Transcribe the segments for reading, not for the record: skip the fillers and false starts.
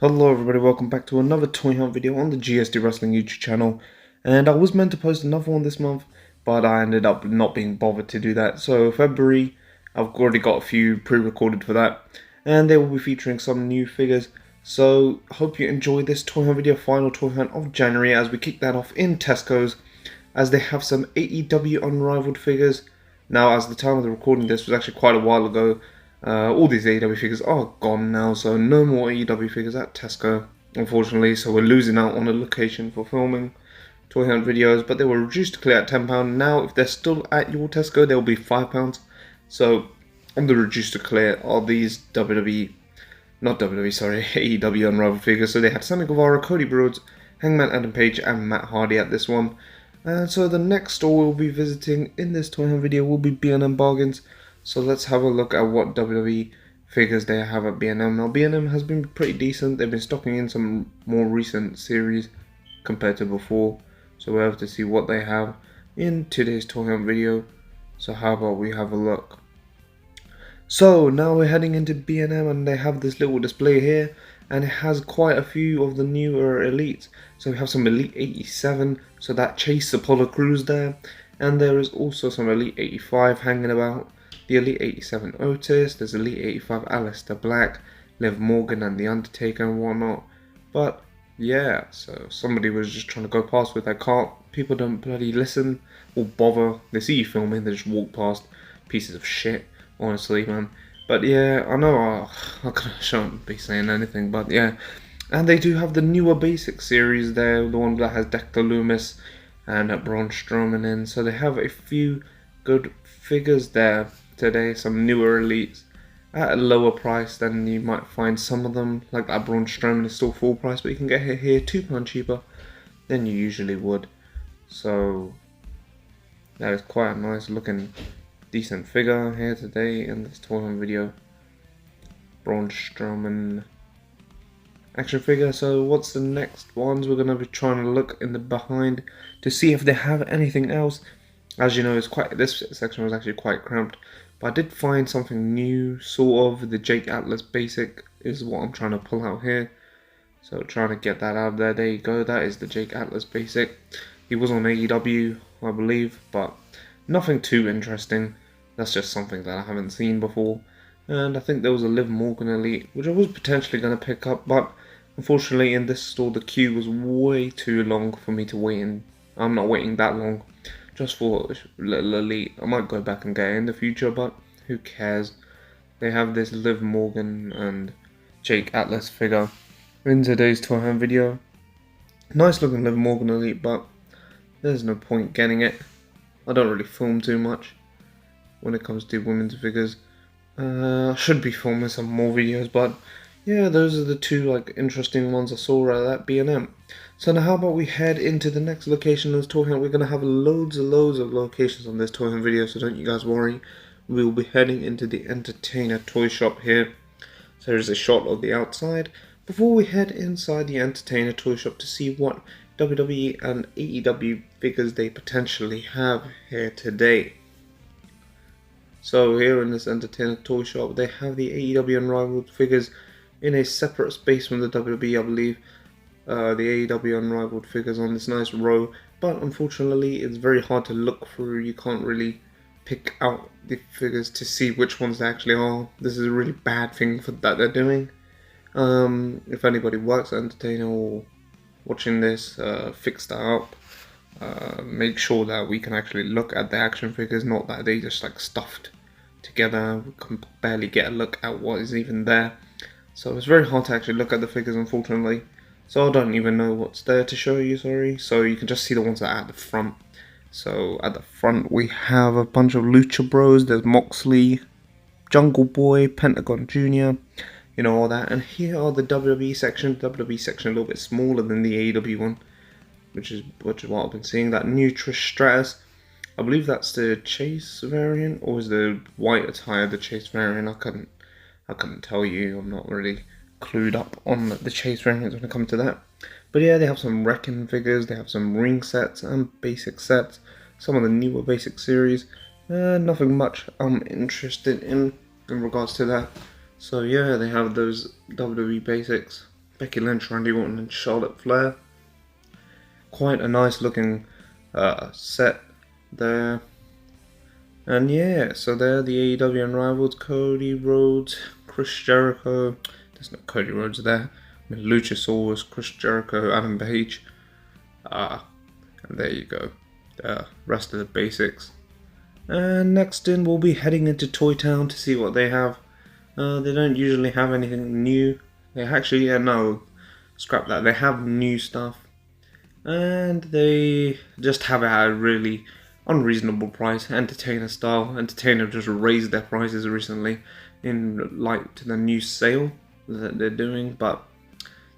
Hello everybody, welcome back to another toy hunt video on the GSD Wrestling YouTube channel. And I was meant to post another one this month, but I ended up not being bothered to do that. So February, I've already got a few pre-recorded for that, and they will be featuring some new figures. So hope you enjoy this toy hunt video, final toy hunt of January, as we kick that off in Tesco's, as they have some AEW Unrivaled figures. Now, as the time of the recording this was actually quite a while ago, all these AEW figures are gone now, so no more AEW figures at Tesco, unfortunately. So we're losing out on a location for filming toy hunt videos, but they were reduced to clear at £10. Now, if they're still at your Tesco, they'll be £5. So on the reduced to clear are these AEW Unrivaled figures. So they had Sammy Guevara, Cody Rhodes, Hangman Adam Page, and Matt Hardy at this one. And so the next store we'll be visiting in this toy hunt video will be B&M Bargains. So let's have a look at what WWE figures they have at B&M. Now B&M has been pretty decent. They've been stocking in some more recent series compared to before. So we'll have to see what they have in today's toy hunt video. So how about we have a look. So now we're heading into B&M and they have this little display here. And it has quite a few of the newer elites. So we have some Elite 87, so that Chase Apollo Crews there. And there is also some Elite 85 hanging about. The Elite 87 Otis, there's Elite 85 Aleister Black, Liv Morgan and The Undertaker and whatnot. But yeah, so somebody was just trying to go past with their cart. People don't bloody listen or bother. They see you filming, they just walk past. Pieces of shit, honestly, man. But yeah, I know I shouldn't be saying anything, but yeah. And they do have the newer basic series there, the one that has Dexter Loomis and Braun Strowman in. So they have a few good figures there today, some newer elites at a lower price than you might find some of them. Like that Braun Strowman is still full price, but you can get it here £2 cheaper than you usually would. So that is quite a nice looking decent figure here today in this toy hunt video. Braun Strowman action figure. So what's the next ones? We're going to be trying to look in the behind to see if they have anything else. As you know, this section was actually quite cramped, but I did find something new, sort of. The Jake Atlas basic is what I'm trying to pull out here. So trying to get that out there. There you go, that is the Jake Atlas basic. He was on AEW, I believe, but nothing too interesting. That's just something that I haven't seen before. And I think there was a Liv Morgan Elite, which I was potentially going to pick up, but unfortunately in this store the queue was way too long for me to wait in. I'm not waiting that long just for little Elite. I might go back and get it in the future, but who cares. They have this Liv Morgan and Jake Atlas figure in today's toy hunt video. Nice looking Liv Morgan Elite, but there's no point getting it. I don't really film too much when it comes to women's figures. I should be filming some more videos, but yeah, those are the two interesting ones I saw at B&M. So now how about we head into the next location of this toy hunt. We're going to have loads of locations on this toy hunt video, so don't you guys worry. We'll be heading into the Entertainer toy shop here. So there's a shot of the outside before we head inside the Entertainer toy shop to see what WWE and AEW figures they potentially have here today. So here in this Entertainer toy shop, they have the AEW Unrivaled figures in a separate space from the WWE, I believe. The AEW Unrivaled figures on this nice row, but unfortunately it's very hard to look through. You can't really pick out the figures to see which ones they actually are. This is a really bad thing that they're doing. If anybody works at Entertainer or watching this, fix that up. Make sure that we can actually look at the action figures, not that they just stuffed together. We can barely get a look at what is even there. So it's very hard to actually look at the figures, unfortunately. So I don't even know what's there to show you, sorry. So you can just see the ones that are at the front. So at the front we have a bunch of Lucha Bros. There's Moxley, Jungle Boy, Pentagon Jr., you know, all that. And here are the WWE section. WWE section a little bit smaller than the AEW one, which is what I've been seeing. That new Trish Stratus, I believe that's the Chase variant, or is the white attire the Chase variant? I couldn't tell you. I'm not really clued up on the Chase variants when it comes to that. But yeah, they have some Wrecking figures, they have some ring sets and basic sets, some of the newer basic series. Nothing much I'm interested in regards to that. So yeah, they have those WWE basics Becky Lynch, Randy Orton and Charlotte Flair. Quite a nice looking set there. And yeah, so there the AEW Unrivaled, Cody Rhodes, Chris Jericho. There's no Cody Rhodes there. I mean, Luchasaurus, Chris Jericho, Adam Page. And there you go. The rest of the basics. And next in, we'll be heading into Toy Town to see what they have. They don't usually have anything new. They actually, no, scrap that. They have new stuff. And they just have it at a really unreasonable price, Entertainer style. Entertainer just raised their prices recently in light to the new sale that they're doing, but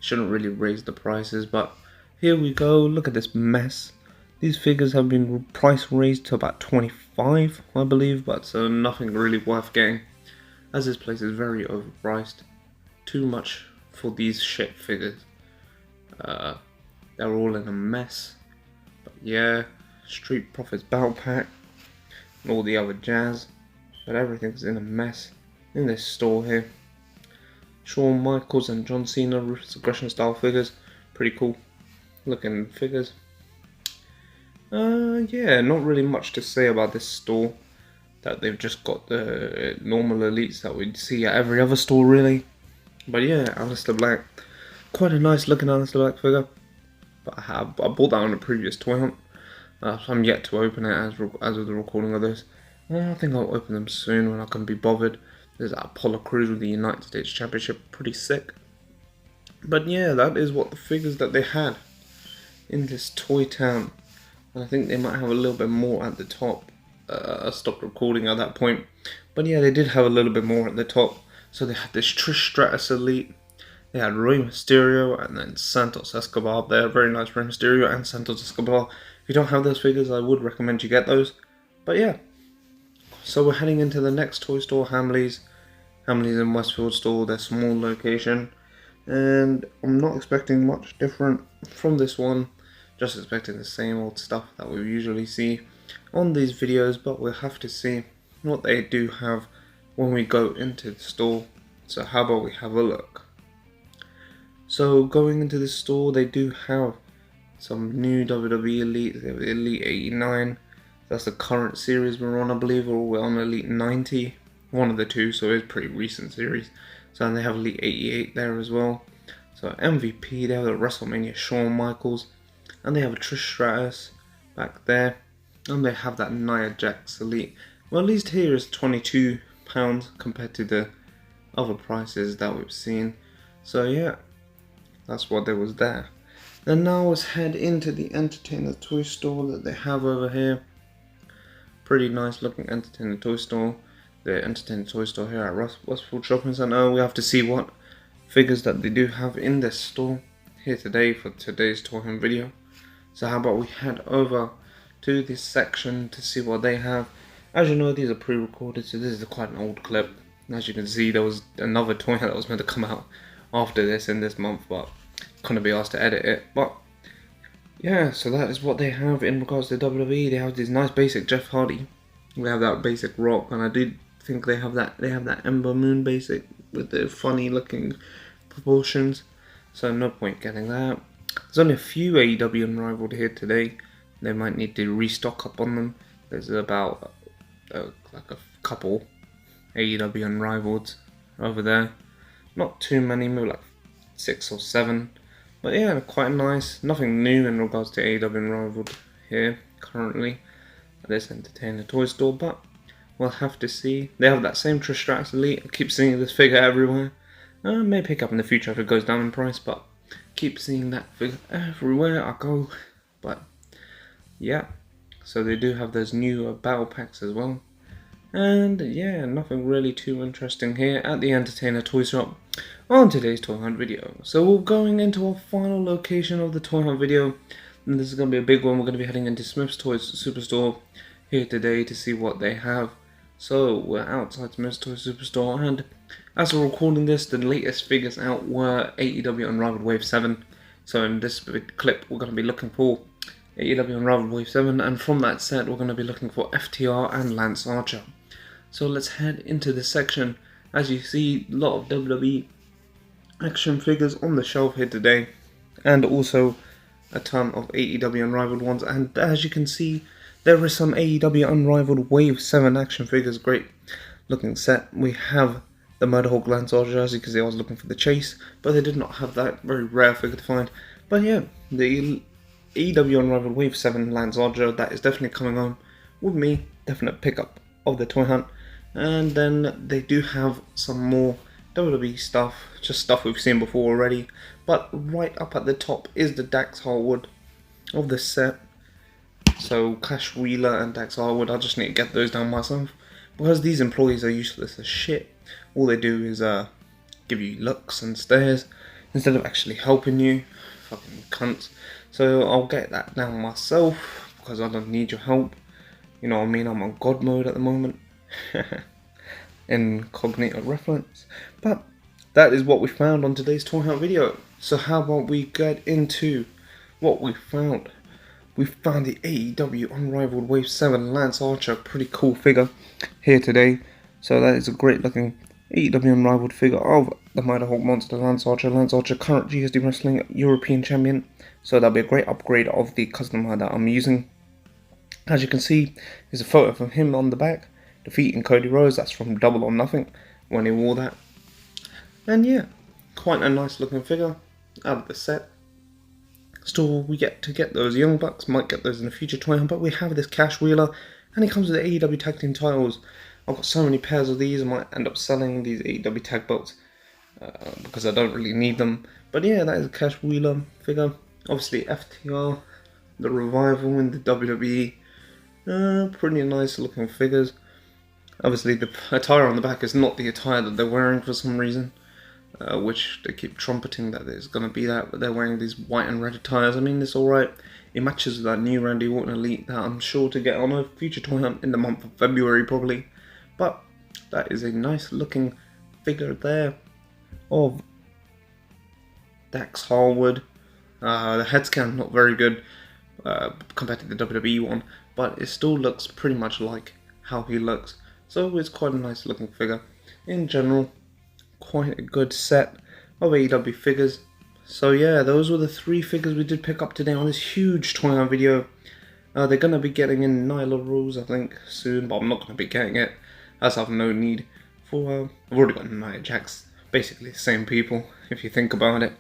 shouldn't really raise the prices. But here we go, look at this mess. These figures have been price raised to about 25, I believe, but so nothing really worth getting, as this place is very overpriced. Too much for these shit figures. They're all in a mess. But yeah, Street Profits Battle Pack and all the other jazz, but everything's in a mess in this store here. Shawn Michaels and John Cena Ruthless Aggression style figures, pretty cool looking figures. Yeah, not really much to say about this store, that they've just got the normal elites that we'd see at every other store really. But yeah, Aleister Black, quite a nice looking Aleister Black figure, but I bought that on a previous toy hunt. I'm yet to open it as of the recording of this. I think I'll open them soon when I can be bothered. There's that Apollo Crews with the United States Championship, pretty sick. But yeah, that is what the figures that they had in this Toy Town. And I think they might have a little bit more at the top. I stopped recording at that point. But yeah, they did have a little bit more at the top. So they had this Trish Stratus Elite. They had Rey Mysterio and then Santos Escobar there. Very nice Rey Mysterio and Santos Escobar. If you don't have those figures, I would recommend you get those. But yeah, so we're heading into the next toy store, Hamleys. Hamleys in Westfield store, their small location. And I'm not expecting much different from this one. Just expecting the same old stuff that we usually see on these videos. But we'll have to see what they do have when we go into the store. So how about we have a look. So going into the store, they do have some new WWE Elite. They have Elite 89. That's the current series we're on, I believe, or we're on Elite 90. One of the two, so it's a pretty recent series. So and they have Elite 88 there as well. So MVP, they have the WrestleMania Shawn Michaels. And they have a Trish Stratus back there. And they have that Nia Jax Elite. Well, at least here is £22 compared to the other prices that we've seen. So yeah, that's what there was there. And now let's head into the Entertainer toy store that they have over here. Pretty nice looking Entertainer toy store. The Entertainer toy store here at Westfield Shopping Centre. We have to see what figures that they do have in this store here today for today's toy hunt video. So how about we head over to this section to see what they have. As you know, these are pre-recorded, so this is quite an old clip. As you can see, there was another toy hunt that was meant to come out after this in this month, but couldn't be asked to edit it. But yeah, so that is what they have in regards to WWE. They have this nice basic Jeff Hardy. We have that basic Rock, and I did think they have that Ember Moon basic with the funny looking proportions. So no point getting that. There's only a few AEW Unrivaled here today. They might need to restock up on them. There's about like a couple AEW Unrivaled over there. Not too many, maybe like 6 or 7. But yeah, quite nice. Nothing new in regards to AEW Unrivaled here currently at this Entertainer toy store, but we'll have to see. They have that same Trish Stratus Elite. I keep seeing this figure everywhere. May pick up in the future if it goes down in price, but keep seeing that figure everywhere I go. But yeah, so they do have those new battle packs as well. And yeah, nothing really too interesting here at the Entertainer toy shop on today's toy hunt video. So we're going into our final location of the toy hunt video, and this is going to be a big one. We're going to be heading into Smyths Toys Superstore here today to see what they have. So we're outside Smyths Toys Superstore, and as we're recording this, the latest figures out were AEW Unrivaled Wave 7. So in this clip, we're going to be looking for AEW Unrivaled Wave 7, and from that set, we're going to be looking for FTR and Lance Archer. So let's head into this section. As you see, a lot of WWE action figures on the shelf here today, and also a ton of AEW Unrivaled ones. And as you can see, there is some AEW Unrivaled Wave 7 action figures. Great looking set. We have the Murderhawk Lance Archer. As you can see, I was looking for the Chase, but they did not have that. Very rare figure to find. But yeah, the AEW Unrivaled Wave 7 Lance Archer, that is definitely coming on with me. Definite pickup of the toy hunt. And then they do have some more WWE stuff, just stuff we've seen before already. But right up at the top is the Dax Harwood of this set. So Cash Wheeler and Dax Harwood, I just need to get those down myself, because these employees are useless as shit. All they do is give you looks and stares instead of actually helping you. Fucking cunts. So I'll get that down myself because I don't need your help. You know what I mean? I'm on God mode at the moment. Incognito reference. But that is what we found on today's toy hunt video. So how about we get into what we found? We found the AEW Unrivaled Wave 7 Lance Archer, pretty cool figure here today. So that is a great looking AEW Unrivaled figure of the Murderhawk Monster Lance Archer. Lance Archer, current GSD Wrestling European Champion. So that'll be a great upgrade of the customer that I'm using. As you can see, there's a photo of him on the back, defeating Cody Rhodes. That's from Double or Nothing, when he wore that. And yeah, quite a nice looking figure out of the set. Still, we get to get those Young Bucks, might get those in the future toy hunt, but we have this Cash Wheeler, and he comes with the AEW Tag Team titles. I've got so many pairs of these, I might end up selling these AEW Tag Belts, because I don't really need them. But yeah, that is a Cash Wheeler figure. Obviously FTR, the Revival in the WWE, pretty nice looking figures. Obviously the attire on the back is not the attire that they're wearing for some reason. Which they keep trumpeting that there's going to be that, but they're wearing these white and red attires. I mean, it's alright. It matches with that new Randy Orton Elite that I'm sure to get on a future toy hunt in the month of February probably. But that is a nice looking figure there of Dax Harwood. The head scan not very good compared to the WWE one, but it still looks pretty much like how he looks. So it's quite a nice looking figure in general. Quite a good set of AEW figures. So yeah, those were the 3 figures we did pick up today on this huge toy hunt video. They're going to be getting in Nyla Rose, I think, soon, but I'm not going to be getting it, as I have no need for, I've already got Nia Jax, basically the same people, if you think about it.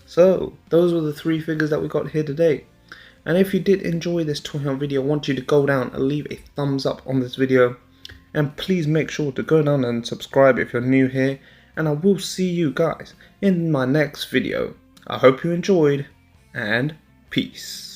So, those were the 3 figures that we got here today. And if you did enjoy this toy hunt video, I want you to go down and leave a thumbs up on this video. And please make sure to go down and subscribe if you're new here. And I will see you guys in my next video. I hope you enjoyed, and peace.